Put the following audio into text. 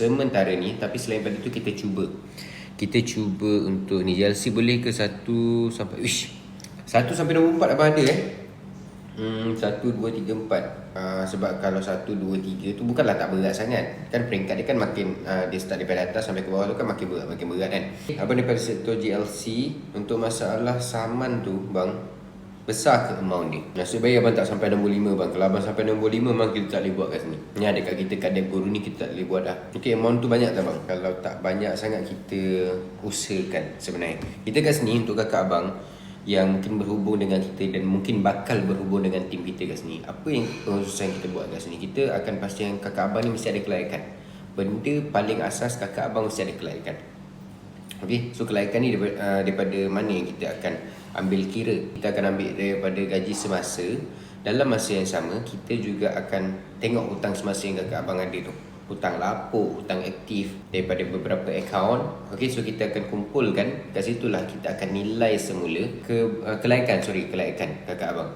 sementara ni. Tapi selain pada tu kita cuba untuk ni JLC boleh ke 1 sampai 1 sampai nombor 4 abang ada 1, 2, 3, 4. Sebab kalau 1, 2, 3 tu bukanlah tak berat sangat. Kan peringkat dia kan makin dia start daripada atas sampai ke bawah tu kan makin berat kan. Abang daripada sektor JLC, untuk masalah saman tu bang, besar ke amount ni? Nasib baik abang tak sampai nombor 5 bang. Kalau abang sampai nombor 5 memang kita tak boleh buat kat sini. Ni ada kat kita kat Depot ni kita tak boleh buat dah. Okay, amount tu banyak tak bang? Kalau tak banyak sangat kita usahakan sebenarnya. Kita kat sini untuk kakak abang yang mungkin berhubung dengan kita dan mungkin bakal berhubung dengan tim kita kat sini. Apa yang pengurusan kita buat kat sini? Kita akan pastikan kakak abang ni mesti ada kelayakan. Benda paling asas kakak abang mesti ada kelayakan. Okay, so kelayakan ni daripada mana yang kita akan ambil kira? Kita akan ambil daripada gaji semasa. Dalam masa yang sama, kita juga akan tengok hutang semasa yang kakak abang ada tu. Hutang lapuk, hutang aktif daripada beberapa akaun. Okay, so kita akan kumpulkan. Kat situlah kita akan nilai semula kelayakan kakak abang.